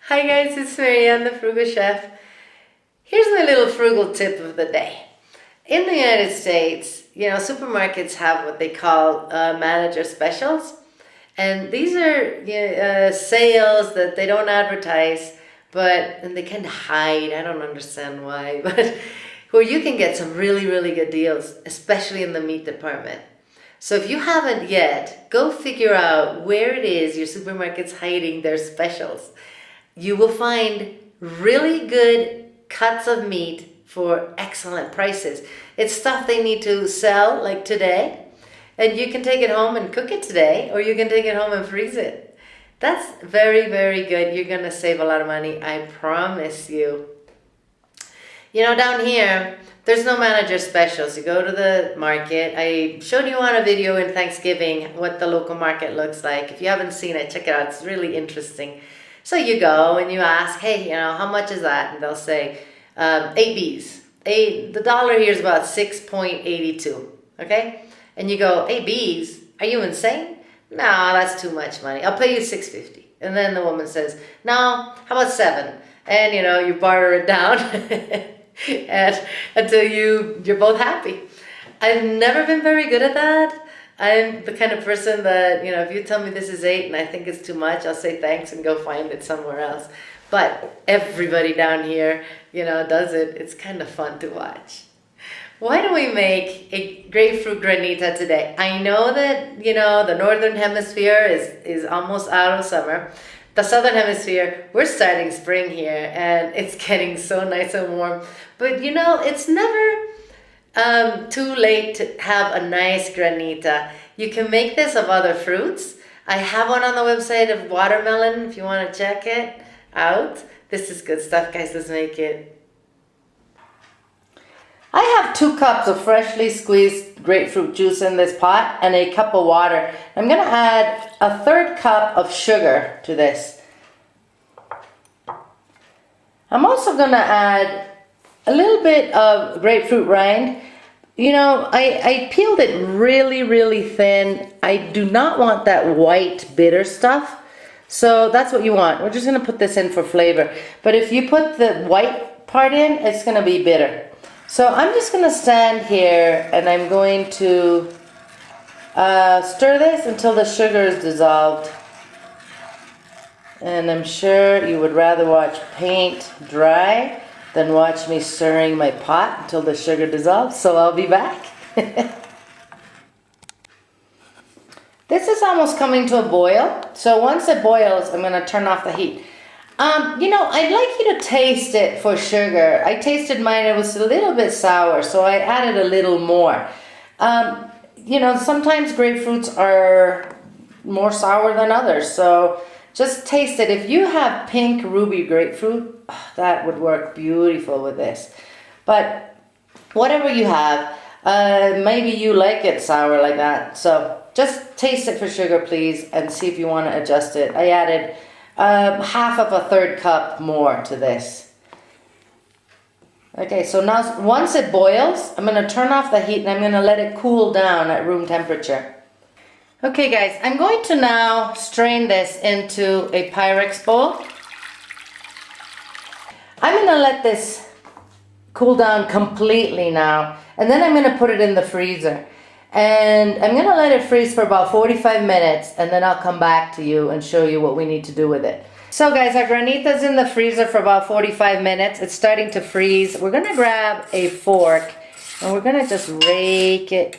Hi guys, it's Marianne, the Frugal Chef. Here's my little frugal tip of the day. In the United States, supermarkets have what they call manager specials. And these are sales that they don't advertise, and they kind of hide. I don't understand why, but where you can get some really, really good deals, especially in the meat department. So if you haven't yet, go figure out where it is your supermarket's hiding their specials. You will find really good cuts of meat for excellent prices. It's stuff they need to sell like today, and you can take it home and cook it today, or you can take it home and freeze it. That's very, very good. You're gonna save a lot of money, I promise you. Down here, there's no manager specials. You go to the market. I showed you on a video in Thanksgiving what the local market looks like. If you haven't seen it, check it out. It's really interesting. So you go and you ask, hey, how much is that? And they'll say, 8 Bs. The dollar here is about 6.82, okay? And you go, 8 Bs? Are you insane? No, that's too much money. I'll pay you $6.50. And then the woman says, no, how about 7? And you barter it down and until you're both happy. I've never been very good at that. I'm the kind of person that, if you tell me this is 8 and I think it's too much, I'll say thanks and go find it somewhere else. But everybody down here, does it. It's kind of fun to watch. Why don't we make a grapefruit granita today? I know that, the northern hemisphere is almost out of summer. The southern hemisphere, we're starting spring here and it's getting so nice and warm. But it's never too late to have a nice granita. You can make this of other fruits. I have one on the website of watermelon if you want to check it out. This is good stuff, guys. Let's make it. I have 2 cups of freshly squeezed grapefruit juice in this pot and a cup of water. I'm going to add a 1/3 cup of sugar to this. I'm also going to add a little bit of grapefruit rind. I peeled it really, really thin. I do not want that white bitter stuff. So that's what you want. We're just going to put this in for flavor. But if you put the white part in, it's going to be bitter. So I'm just going to stand here and I'm going to stir this until the sugar is dissolved. And I'm sure you would rather watch paint dry than watch me stirring my pot until the sugar dissolves. So I'll be back. This is almost coming to a boil. So once it boils, I'm going to turn off the heat. I'd like you to taste it for sugar. I tasted mine, it was a little bit sour, so I added a little more. Sometimes grapefruits are more sour than others, so just taste it. If you have pink ruby grapefruit, that would work beautiful with this. But whatever you have, maybe you like it sour like that. So just taste it for sugar, please, and see if you want to adjust it. I added half of a 1/3 cup more to this. Okay, so now once it boils, I'm going to turn off the heat and I'm going to let it cool down at room temperature. Okay guys, I'm going to now strain this into a Pyrex bowl. I'm going to let this cool down completely now, and then I'm going to put it in the freezer. And I'm going to let it freeze for about 45 minutes, and then I'll come back to you and show you what we need to do with it. So guys, our granita's in the freezer for about 45 minutes. It's starting to freeze. We're going to grab a fork and we're going to just rake it.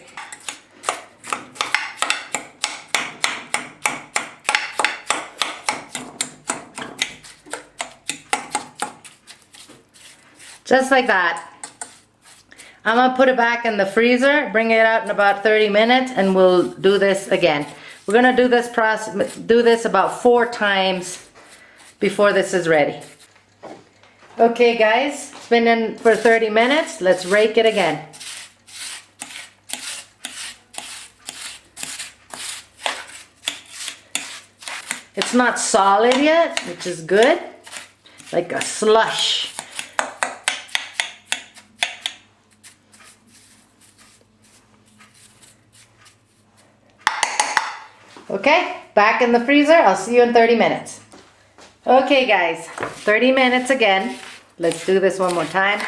Just like that. I'm going to put it back in the freezer, bring it out in about 30 minutes, and we'll do this again. We're going to do this about 4 times before this is ready. Okay guys, it's been in for 30 minutes. Let's rake it again. It's not solid yet, which is good. Like a slush. Okay, back in the freezer. I'll see you in 30 minutes. Okay guys, 30 minutes again. Let's do this one more time.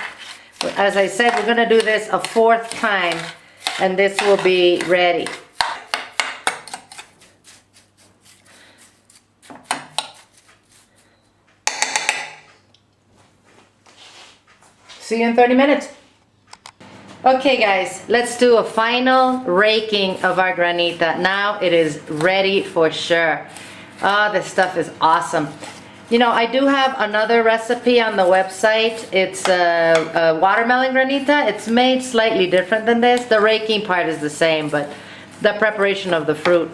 As I said, we're gonna do this a 4th time and this will be ready. See you in 30 minutes. Okay guys, let's do a final raking of our granita. Now it is ready for sure. Oh, this stuff is awesome. You know, I do have another recipe on the website. It's a watermelon granita. It's made slightly different than this. The raking part is the same, but the preparation of the fruit.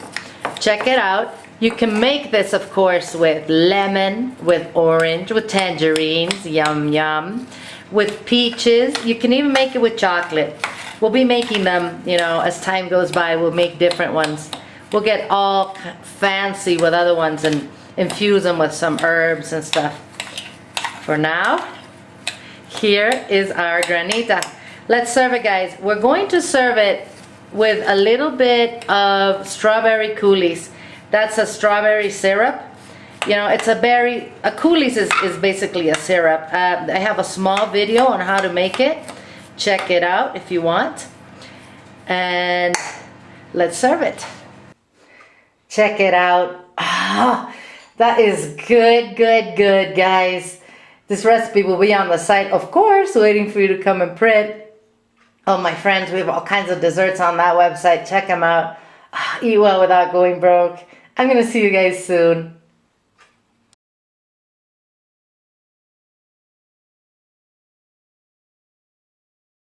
Check it out. You can make this, of course, with lemon, with orange, with tangerines, yum yum, with peaches. You can even make it with chocolate. We'll be making them, you know, as time goes by, we'll make different ones. We'll get all fancy with other ones and infuse them with some herbs and stuff. For now, here is our granita. Let's serve it, guys. We're going to serve it with a little bit of strawberry coulis. That's a strawberry syrup. You know, it's a coulis is basically a syrup. I have a small video on how to make it. Check it out if you want. And let's serve it. Check it out. Oh, that is good, good, good, guys. This recipe will be on the site, of course, waiting for you to come and print. Oh, my friends, we have all kinds of desserts on that website. Check them out. Eat well without going broke. I'm going to see you guys soon.